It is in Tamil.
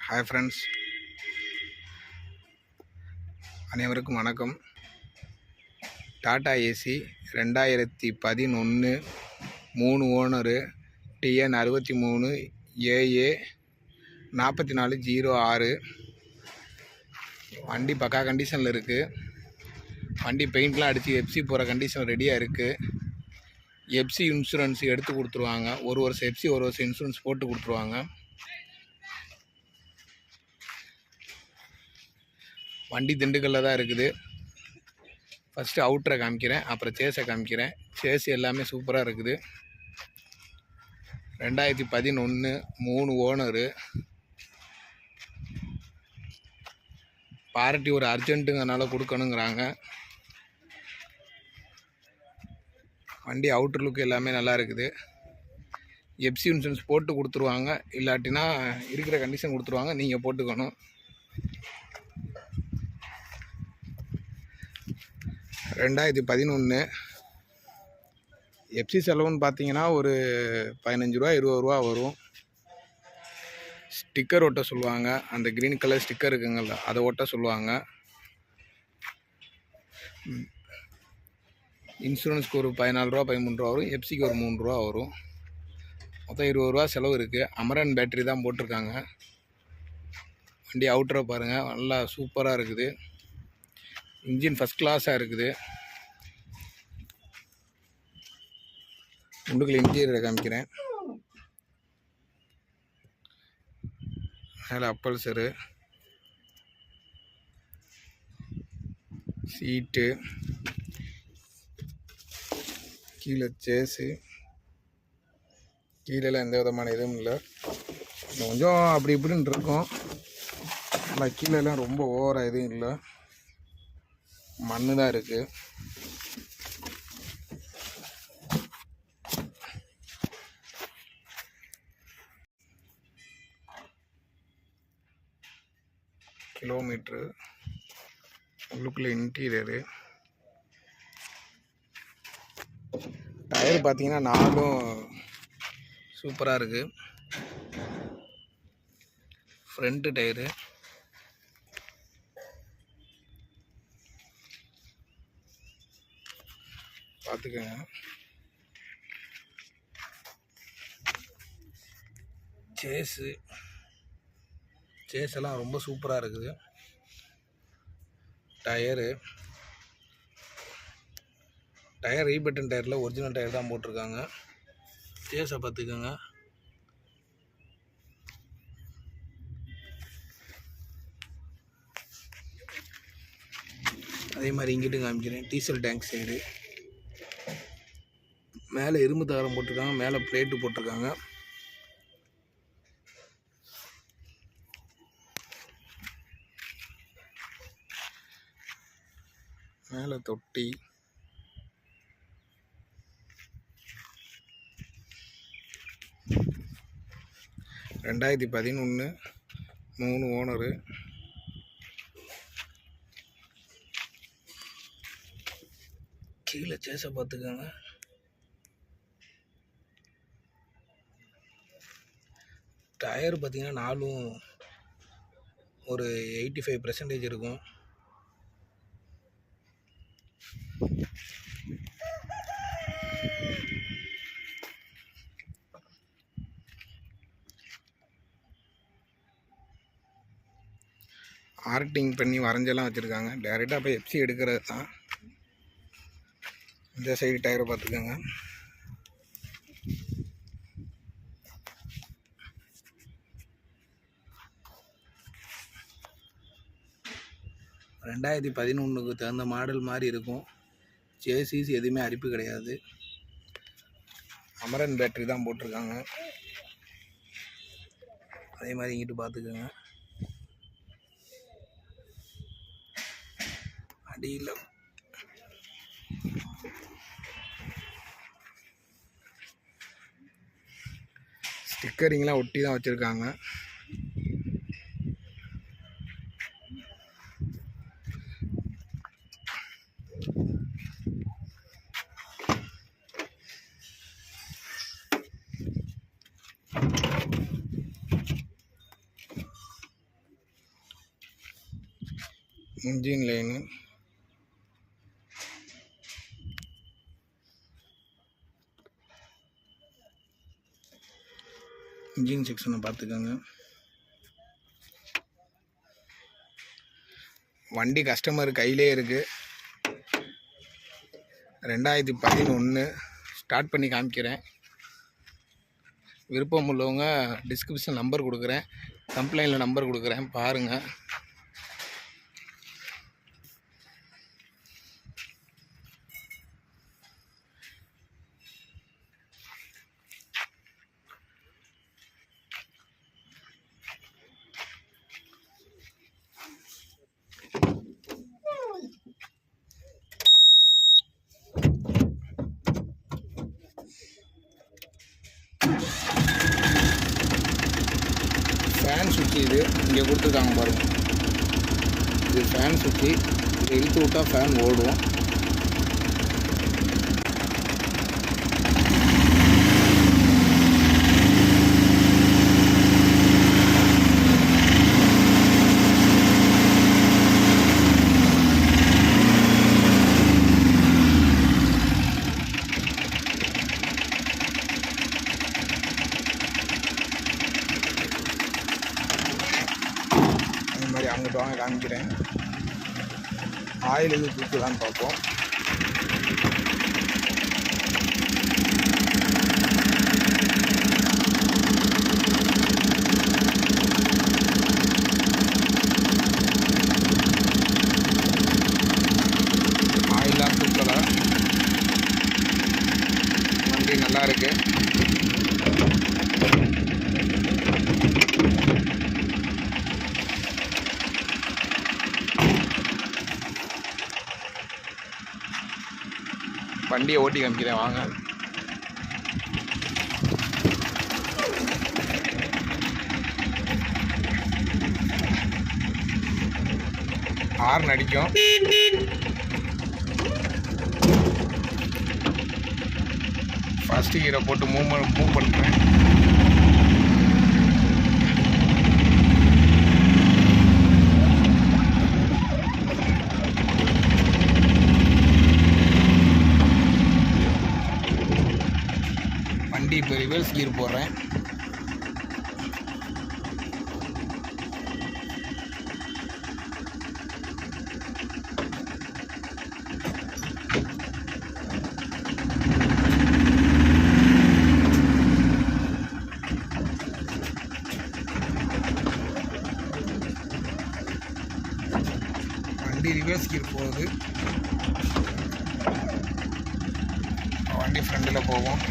ஹாய் ஃப்ரெண்ட்ஸ், அனைவருக்கும் வணக்கம். Tata AC 2011 3 owner TN 63 AA 4406. வண்டி பக்கா கண்டிஷனில் இருக்குது. வண்டி பெயிண்ட்லாம் அடித்து எஃப்சி போகிற கண்டிஷன் ரெடியாக இருக்குது. எஃப்சி இன்சூரன்ஸ் எடுத்து கொடுத்துருவாங்க. ஒரு வருஷம் எஃப்சி, ஒரு வருஷம் இன்சூரன்ஸ் போட்டு கொடுத்துருவாங்க. வண்டி திண்டுக்கல்லில் தான் இருக்குது. ஃபஸ்ட்டு அவுட்டரை காமிக்கிறேன், அப்புறம் சேஸை காமிக்கிறேன். சேஸ் எல்லாமே சூப்பராக இருக்குது. 2011 3 ஓனரு. பார்ட்டி ஒரு அர்ஜென்ட்டுங்கனால கொடுக்கணுங்கிறாங்க. வண்டி அவுட்டர் லுக் எல்லாமே நல்லா இருக்குது. எஃப்சி இன்சூரன்ஸ் போட்டு கொடுத்துருவாங்க, இல்லாட்டினா இருக்கிற கண்டிஷன் கொடுத்துருவாங்க, நீங்கள் போட்டுக்கணும். 2011 எஃப்சி செலவுன்னு பார்த்தீங்கன்னா ஒரு 15 ரூபா 20 ரூபா வரும். ஸ்டிக்கர் ஒட்ட சொல்லுவாங்க, அந்த க்ரீன் கலர் ஸ்டிக்கர் இருக்குங்கள்ல, அதை ஒட்ட சொல்லுவாங்க. இன்சூரன்ஸ்க்கு ஒரு 14 ரூபா 13 ரூபா வரும். எஃப்சிக்கு ஒரு 3 ரூபா வரும். மொத்தம் 20 ரூபா செலவு இருக்குது. அமரன் பேட்டரி தான் போட்டிருக்காங்க. வண்டி அவுட்டரை பாருங்கள், நல்லா சூப்பராக இருக்குது. இன்ஜின் ஃபஸ்ட் கிளாஸாக இருக்குது. உள்ளுக்குள்ள இன்டீரியரை காமிக்கிறேன். மேலே அப்பல்சரு, சீட்டு, கீழே சேஸு, கீழெல்லாம் எந்த விதமான இதுவும் இல்லை. கொஞ்சம் அப்படி இப்படின்னு இருக்கும். ஆனால் கீழெல்லாம் ரொம்ப ஓவராக எதுவும் இல்லை, மண்ணு தான் இருக்குது. கிலோமீட்ரு, உள்ளுக்குள்ளே இன்டீரியரு. டயர் பார்த்தீங்கன்னா 4 சூப்பராக இருக்குது. ஃப்ரண்ட்டு டயரு, பார்த்துக்கோங்க. சேஸ் எல்லாம் ரொம்ப சூப்பராக இருக்குது. டயர் ரீபட்டன் டயரில் ஒரிஜினல் டயர் தான் போட்டிருக்காங்க. சேஸை பார்த்துக்கோங்க. அதே மாதிரி இங்கிட்டு காமிக்கிறேன். டீசல் டேங்க் சைடு மேலே இரும்பு தகரம் போட்டிருக்காங்க, மேலே பிளேட்டு போட்டிருக்காங்க. மேலே தொட்டி, ரெண்டாயிரத்தி 11 3 ஓனரு. கீழே சேஸை பார்த்துக்கோங்க. டயர் பார்த்தீங்கன்னா 4 ஒரு 85% இருக்கும். ஆர்டிங் பண்ணி வரைஞ்செல்லாம் வச்சுருக்காங்க. டைரெக்டாக போய் எஃப்சி எடுக்கிறது தான். இந்த சைடு டயரை பார்த்துக்கோங்க. ரெண்டாயிரத்தி 11க்கு தகுந்த மாடல் மாதிரி இருக்கும். சேசிஸ் எதுவுமே அரிப்பு கிடையாது. அமரன் பேட்டரி தான் போட்டிருக்காங்க. அதே மாதிரி இங்கிட்டு பார்த்துக்கோங்க. அடியில் ஸ்டிக்கரிங்லாம் ஒட்டி தான் வச்சுருக்காங்க. இன்ஜின் லைனு, இன்ஜின் செக்ஷனை பார்த்துக்கோங்க. வண்டி கஸ்டமர் கையிலே இருக்குது. 2011 ஸ்டார்ட் பண்ணி காமிக்கிறேன். விருப்பம் உள்ளவங்க டிஸ்கிரிப்ஷன் நம்பர் கொடுக்குறேன், கம்ப்ளைண்டில் நம்பர் கொடுக்குறேன், பாருங்கள். ஃபேன் சுவிட்ச் இது இங்கே கொடுத்துருக்காங்க பாருங்கள். இது ஃபேன் சுவிட்சு. இதை இழுத்து விட்டால் ஃபேன் ஓடும். மாதிரி அங்கிட்டு வாங்க காமிக்கிறேன். ஆயில் இது தூக்கலான்னு பார்ப்போம். ஆயிலாம் தூக்கலை. வண்டி நல்லா இருக்கு. வண்டியை ஓட்டி காமிக்கிறேன் வாங்க. ஹார்ன் அடிக்கும். ஃபர்ஸ்ட் கியரை போட்டு மூவ் பண்ணுறேன். வண்டி இப்போ ரிவர்ஸ் கியர் போடுறேன். வண்டி ரிவர்ஸ் கியர் போகுது. வண்டி ஃப்ரண்டில் போகும்.